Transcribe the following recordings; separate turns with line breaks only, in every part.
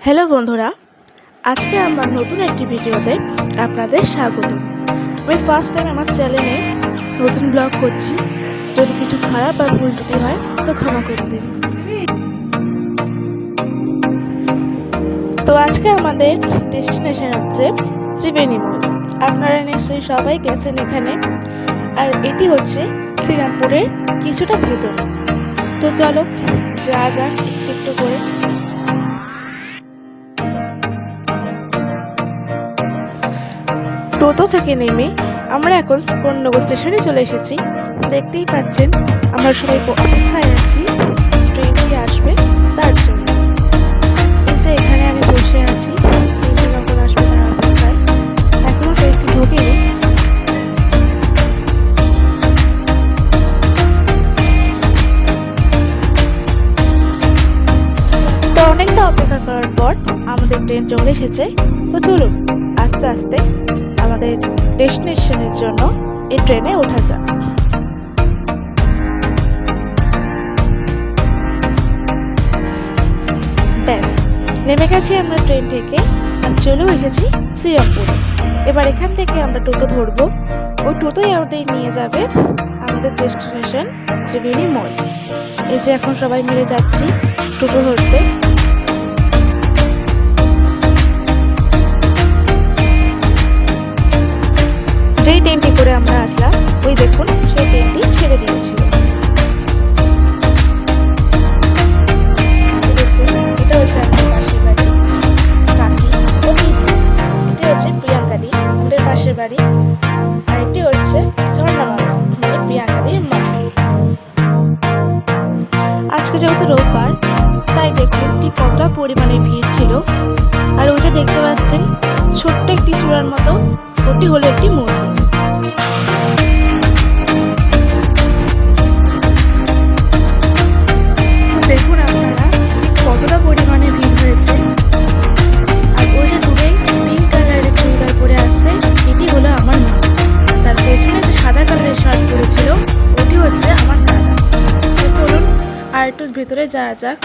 Hello বন্ধুরা, আজকে আমার নতুন একটি ভিডিওতে আপনাদের স্বাগত। আমি ফার্স্ট টাইম আমার চ্যানেলে নতুন ব্লগ করছি। যদি কিছু খারাপ বা ভুল ত্রুটি হয় তো ক্ষমা করে দিন। তো আজকে আমাদের ডেস্টিনেশন হচ্ছে ত্রিবেণী মল। আপনারা নিশ্চয়ই সবাই গেছেন এখানে, আর এটি হচ্ছে শ্রীরামপুরের কিছুটা ভেতরে। তো চলো যা যাক একটু একটু করে। টোটো থেকে নেমে আমরা এখন কোন্নগর স্টেশনে চলে এসেছি। দেখতেই পাচ্ছেন আমরা সবাই অপেক্ষায় আছি ট্রেনটি আসবে তার জন্য। এই যে এখানে আমি বসে আছি, ট্রেন যখন আসবে তার অপেক্ষায়। এখনো ট্রেনটি ঢোকেনি। তো অনেকটা অপেক্ষা করার পর আমাদের ট্রেন চলে এসেছে। তো চলুন আস্তে আস্তে আমাদের ডেস্টিনেশনের জন্য এই ট্রেনে ওঠা যাক। ব্যাস নেমে গেছি আমরা ট্রেন থেকে, আর চলেও এসেছি শ্রীরামপুরে। এবার এখান থেকে আমরা টোটো ধরবো। ওই টোটোই আমাদের নিয়ে যাবে আমাদের ডেস্টিনেশন ত্রিবেণী মল। এই যে এখন সবাই মিলে যাচ্ছি টোটো ধরতে। যেই ট্রেনটি করে আমরা আসলাম, ওই দেখুন সেই ট্রেনটি ছেড়ে দিয়েছিল। এটা হচ্ছে আমার পাশের বাড়ি কাকি ও দিদি। এটি হচ্ছে প্রিয়াঙ্কাদি, ওদের পাশের বাড়ি। আর এটি হচ্ছে ঝর্ণা মামা, মানে প্রিয়াঙ্কাদির মা। আজকে যেহেতু রোববার, তাই দেখুন ঠিক কতটা পরিমাণে ভিড় ছিল। আর ওই যে দেখতে পাচ্ছেন ছোট্ট একটি চূড়ার মতো, ওটি হলো একটি মন্দির। দেখুন আপনারা কতটা পরিমাণে ভিড় হয়েছে। আর ওই যে দূরে পিঙ্ক কালারের চুড়িদার পরে আসছে, এটি হলো আমার মা। তার পেছনে যে সাদা কালারের শার্ট পরেছিল, ওটি হচ্ছে আমার দাদা। তো চলুন আর একটু ভেতরে যাওয়া যাক।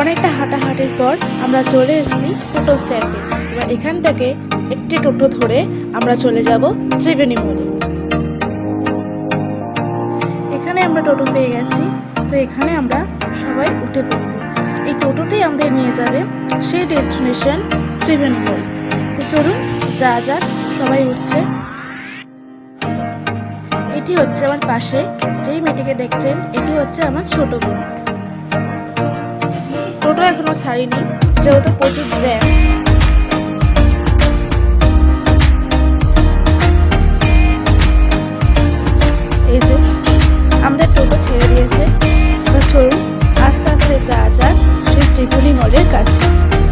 অনেকটা হাঁটাহাঁটির পর আমরা চলে এসেছি টোটো স্ট্যান্ডে। এবার এখান থেকে একটি টোটো ধরে আমরা চলে যাব ত্রিবেণী মলে। এখানে আমরা টোটো পেয়ে গেছি। তো এখানে আমরা সবাই উঠে পড়ব। এই টোটোতেই আমাদের নিয়ে যাবে সেই ডেস্টিনেশন ত্রিবেণী মল। তো চলুন যা যাক, সবাই উঠছে। এটি হচ্ছে আমার পাশে যেই মেয়েটিকে দেখছেন, এটি হচ্ছে আমার ছোট বোন। টোটো এখনো ছাড়িনি, যেহেতু প্রচুর জ্যাম। এই যে আমাদের টোটো ছেড়ে দিয়েছে। চলুন আস্তে আস্তে যাওয়া যাক সেই ত্রিবেণী মলের কাছে।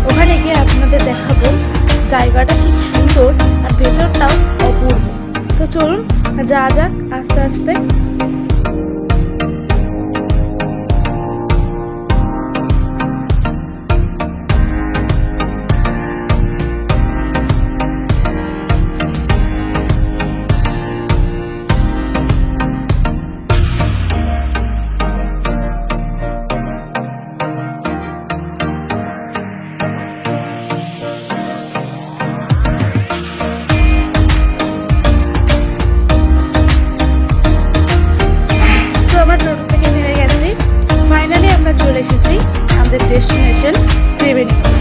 ওখানে গিয়ে আপনাদের দেখাবো জায়গাটা কি সুন্দর, আর ভেতরটাও অপূর্ব। তো চলুন যাওয়া যাক আস্তে আস্তে। চলে এসেছি আমাদের ডেস্টিনেশন ত্রিবেণী মল।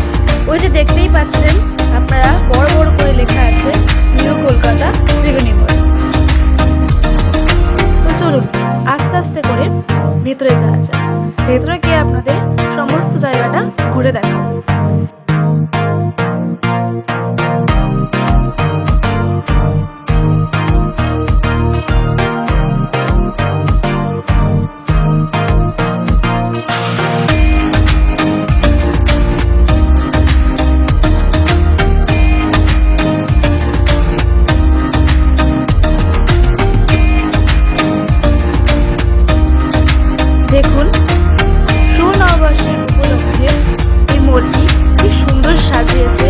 ওই যে দেখতেই পাচ্ছেন আপনারা, বড় বড় করে লেখা আছে নিউ কলকাতা ত্রিবেণী মল। তো চলুন আস্তে আস্তে করে ভেতরে যাওয়া যায়। ভেতরে গিয়ে আপনাদের সমস্ত জায়গাটা ঘুরে দেখাবো। দেখুন সুনববর্ষের উপলক্ষে এই মলটি কি সুন্দর সাজিয়েছে।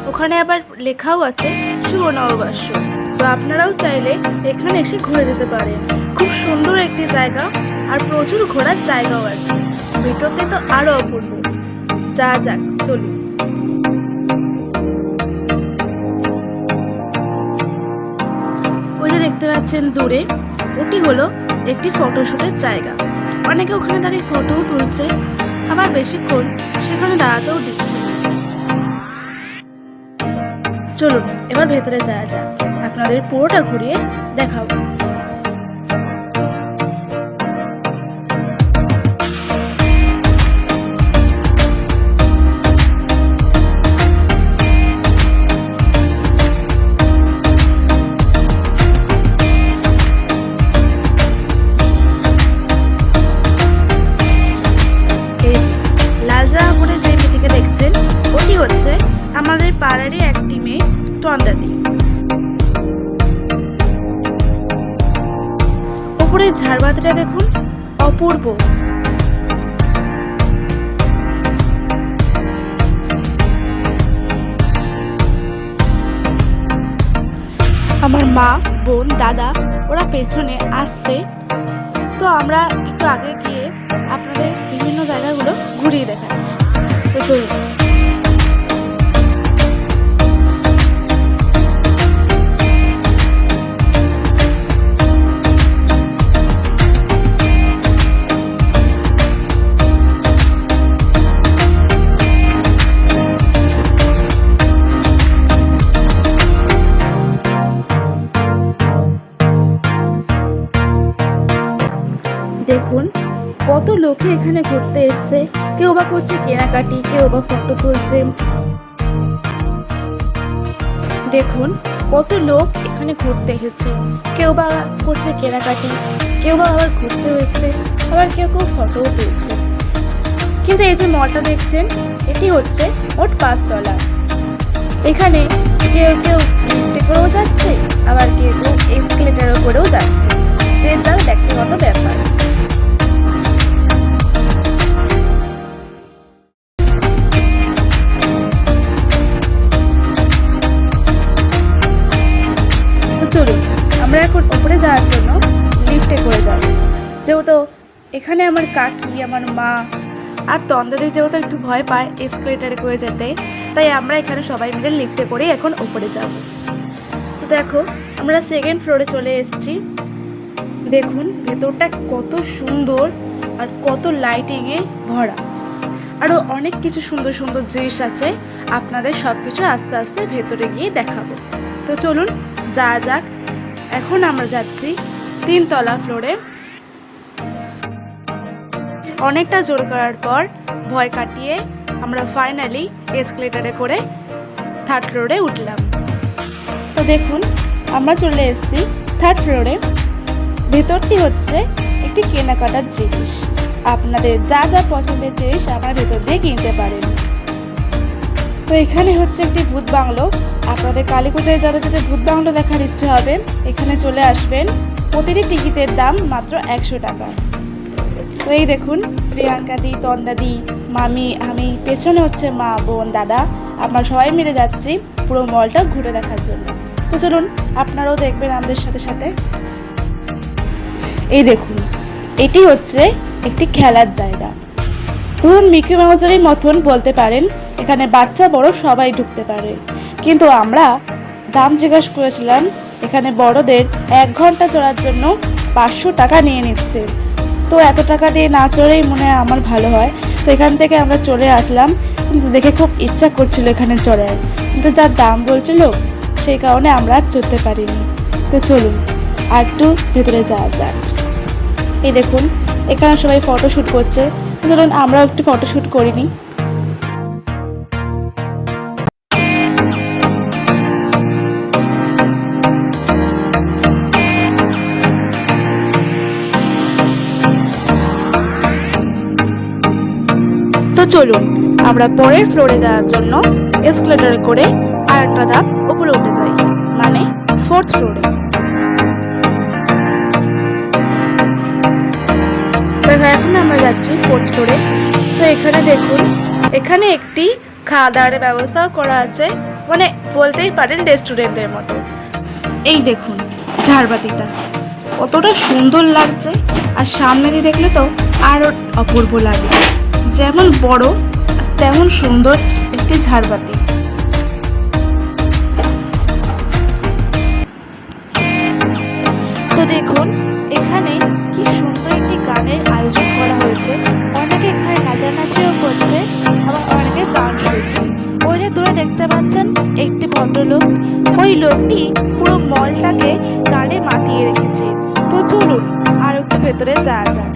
ওখানে আবার লেখাও আছে শুভ নববর্ষ। তো আপনারাও চাইলে এখানে এসে ঘুরে যেতে পারেন। খুব সুন্দর একটি জায়গা আর প্রচুর ঘোরার জায়গাও আছে। ভিতরতে তো আরো অপূর্ব। যা যাক, চলুন। ওই যে দেখতে পাচ্ছেন দূরে, ওটি হলো একটি ফটোশুটের জায়গা। অনেকে ওখানে দাঁড়িয়ে ফটোও তুলছে, আবার বেশিক্ষণ সেখানে দাঁড়াতেও দিচ্ছে। চলুন এবার ভেতরে যাওয়া যাক, আপনাদের পুরোটা ঘুরিয়ে দেখাবো। আমাদের পাড়ারই একটি মেয়ে, তন্দাদি। উপরে ঝাড়বাতিটা দেখুন, অপূর্ব। আমার মা, বোন, দাদা ওরা পেছনে আসছে, তো আমরা একটু আগে গিয়ে আপনাদের বিভিন্ন জায়গাগুলো ঘুরিয়ে দেখাচ্ছি। তো চলুন। দেখুন কত লোকে এখানে ঘুরতে এসছে। কেউ বা করছে কেনাকাটি, কেউ বা ফটো তুলছে। দেখুন কত লোক এখানে ঘুরতে এসেছে, কেউ বা করছে কেনাকাটি, কেউ বা আবার ঘুরতেও এসছে, আবার কেউ কেউ ফটোও তুলছে। কিন্তু এই যে মলটা দেখছেন, এটি হচ্ছে মোট 5 তলা। এখানে কেউ কেউ লিফটে করেও যাচ্ছে, আবার কেউ কেউ এসকেলেটারে করেও যাচ্ছে, যে যার ব্যক্তিগত ব্যাপার। চলুন আমরা এখন উপরে যাওয়ার জন্য লিফটে করে যাব। যেহেতু এখানে আমার কাকি, আমার মা আর তন্দাদি যেহেতু একটু ভয় পায় এসকেলেটারে করে যেতে, তাই আমরা এখানে সবাই মিলে লিফটে করে এখন উপরে যাব। তো দেখো আমরা 2nd ফ্লোরে চলে এসেছি। দেখুন ভেতরটা কত সুন্দর আর কত লাইটিংয়ে ভরা। আরও অনেক কিছু সুন্দর সুন্দর জিনিস আছে, আপনাদের সব কিছু আস্তে আস্তে ভেতরে গিয়ে দেখাবো। তো চলুন যাওয়া যাক। এখন আমরা যাচ্ছি 3 তলা ফ্লোরে। অনেকটা জোর করার পর ভয় কাটিয়ে আমরা ফাইনালি এসকেলেটারে করে 3rd ফ্লোরে উঠলাম। তো দেখুন আমরা চলে এসেছি 3rd ফ্লোরে। ভেতরটি হচ্ছে একটি কেনাকাটার জিনিস। আপনাদের যা যা পছন্দের জিনিস আপনারা ভেতর দিয়ে কিনতে পারেন। তো এখানে হচ্ছে একটি ভূত বাংলো। আপনাদের কালী পূজায় যাদের যাদের ভূত বাংলো দেখার ইচ্ছে হবে, এখানে চলে আসবেন। প্রতিটি টিকিটের দাম মাত্র 100 টাকা। তো এই দেখুন প্রিয়াঙ্কাদি, তন্দাদি, মামি, আমি, পেছনে হচ্ছে মা, বোন, দাদা, আমরা সবাই মিলে যাচ্ছি পুরো মলটা ঘুরে দেখার জন্য। তো চলুন আপনারাও দেখবেন আমাদের সাথে সাথে। এই দেখুন এটি হচ্ছে একটি খেলার জায়গা। ধরুন মিকি মাউসেরই মতন বলতে পারেন, এখানে বাচ্চা বড় সবাই ঢুকতে পারে। কিন্তু আমরা দাম জিজ্ঞাসা করেছিলাম, এখানে বড়দের 1 ঘন্টা চড়ার জন্য 500 টাকা নিয়ে নিচ্ছে। তো এত টাকা দিয়ে না চড়েই মনে হয় আমার ভালো হয়। তো এখান থেকে আমরা চলে আসলাম, কিন্তু দেখে খুব ইচ্ছা করছিল এখানে চড়ার, কিন্তু যার দাম বলছিল সেই কারণে আমরা আর চড়তে পারিনি। তো চলুন আর একটু ভেতরে যাওয়া যাক। এই দেখুন এখানে সবাই ফটোশ্যুট করছে, চলুন আমরাও একটু ফটোশ্যুট করিনি। তো চলুন আমরা পরের ফ্লোরে যাওয়ার জন্য এসকেলেটরে করে আর একটা ধাপ উপরে উঠে যাই, মানে 4th ফ্লোরে। এখন আমরা যাচ্ছি 4th ফ্লোরে। তো এখানে দেখুন, এখানে একটি খাওয়া দাওয়ার ব্যবস্থাও করা আছে, মানে বলতেই পারেন রেস্টুরেন্টের মতো। এই দেখুন ঝাড়বাতিটা কতটা সুন্দর লাগছে, আর সামনে দিয়ে দেখলে তো আরও অপূর্ব লাগে। যেমন বড় তেমন সুন্দর একটি ঝাড়বাতি। তো দেখুন এখানে কি সুন্দর একটি গানের আয়োজন করা হয়েছে। অনেকে এখানে নাচানাচিও করছে, আবার অনেকে গান শুনছে। ওই যে দূরে দেখতে পাচ্ছেন একটি ভদ্রলোক, ওই লোকটি পুরো মলটাকে গানে মাতিয়ে রেখেছে। তো চলুন আর একটু ভেতরে যাওয়া যাক।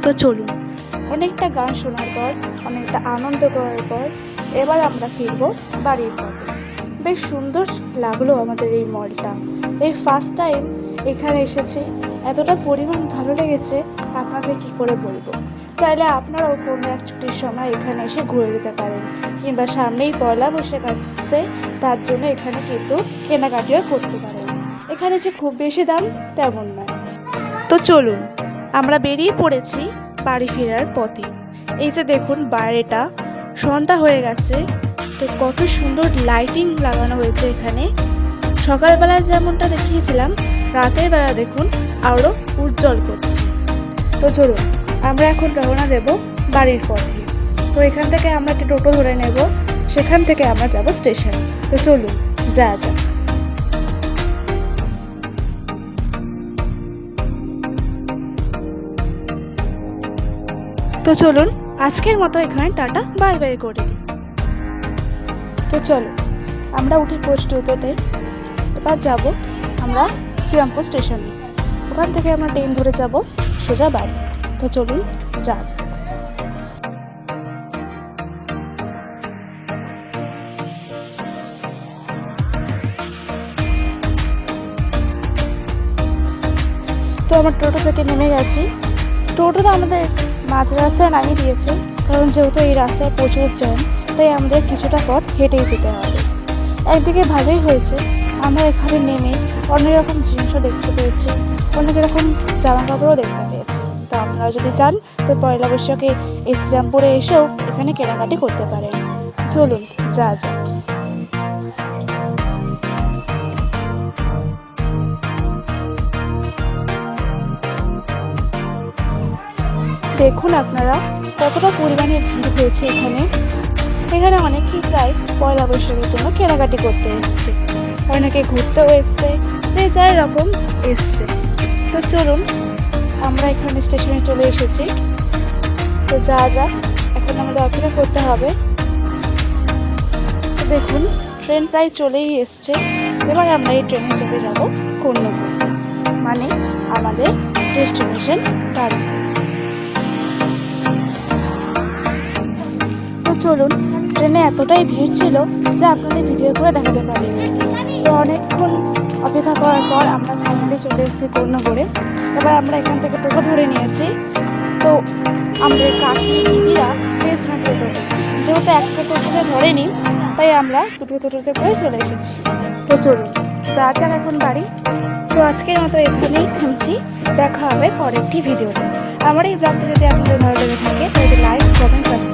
তো চলুন, অনেকটা গান শোনার পর, অনেকটা আনন্দ করার পর এবার আমরা ফিরবো বাড়ির পথে। বেশ সুন্দর লাগলো আমাদের এই মলটা। এই ফার্স্ট টাইম এখানে এসেছি, এতটা পরিমাণ ভালো লেগেছে আপনাদের কি করে বলবো। চাইলে আপনারাও কোনো এক ছুটির সময় এখানে এসে ঘুরে যেতে পারেন, কিংবা সামনেই পয়লা বৈশাখ আসছে, তার জন্য এখানে কিন্তু কেনাকাটিও করতে পারেন। এখানে যে খুব বেশি দাম তেমন নয়। তো চলুন, আমরা বেরিয়ে পড়েছি বাড়ি ফেরার পথে। এই যে দেখুন বাইরেটা সন্ধ্যা হয়ে গেছে, তো কত সুন্দর লাইটিং লাগানো হয়েছে এখানে। সকালবেলায় যেমনটা দেখিয়েছিলাম, রাতের বেলা দেখুন আরও উজ্জ্বল করছে। তো চলুন আমরা এখন রওনা দেব বাড়ির পথে। তো এখান থেকে আমরা একটা টোটো ধরে নেব, সেখান থেকে আমরা যাব স্টেশন। তো চলুন যাওয়া যাক। তো চলুন আজকের মতো এখানে টাটা বাই বাই করে দিই। তো চলো আমরা উঠে পড়ছি টোটোতে। এবার যাব আমরা শ্রীরামপুর স্টেশনে, ওখান থেকে আমরা ট্রেন ধরে যাব সোজা বাড়ি। তো চলুন যা যাক। তো আমার টোটো থেকে নেমে গেছি। টোটোটা আমাদের মাঝ রাস্তায় নামিয়ে দিয়েছে, কারণ যেহেতু এই রাস্তায় প্রচুর জ্যাম, তাই আমাদের কিছুটা পথ হেঁটেই যেতে হবে। একদিকে ভালোই হয়েছে, আমরা এখানে নেমে অনেক রকম জিনিসও দেখতে পেয়েছি, অনেক রকম জামা কাপড়ও দেখতে পেয়েছি। তো আপনারা যদি চান তো পয়লা বৈশাখে এই শ্রীরামপুরে এসেও এখানে কেনাকাটি করতে পারেন। চলুন যা যাক। দেখুন আপনারা কতটা পরিমাণে ভিড় হয়েছে এখানে। এখানে অনেকেই প্রায় পয়লা বৈশাখের জন্য কেনাকাটি করতে এসছে, অনেকে ঘুরতেও এসছে, যে যার রকম এসছে। তো চলুন আমরা এখানে স্টেশনে চলে এসেছি। তো যা যা এখন আমাদের অপেক্ষা করতে হবে। দেখুন ট্রেন প্রায় চলেই এসছে। এবার আমরা এই ট্রেনে চেপে যাব কন্যাকুমারী, মানে আমাদের ডেস্টিনেশন বাড়ি। তো চলুন, ট্রেনে এতটাই ভিড় ছিল যে আপনাদের ভিডিও করে দেখাতে পারিনি। তো অনেকক্ষণ অপেক্ষা করার পর আমরা ফাইনালি চলে এসেছি কন্যাকুমারী। এবার আমরা এখান থেকে টোটো ধরে নিয়েছি। তো আমাদের কাকি দিদিরা পেয়েছে না টোটোতে, যেহেতু একটা টোটোতে ধরেনি, তাই আমরা দুটো টোটোতে করে চলে এসেছি। তো চলুন যা যাক এখন বাড়ি। তো আজকের মতো এখানেই থামছি, দেখা হবে পরের একটি ভিডিওতে। আমার এই ব্লগটা যদি আপনাদের ভালো লেগে থাকে তাহলে লাইক, কমেন্ট, সাবস্ক্রাইব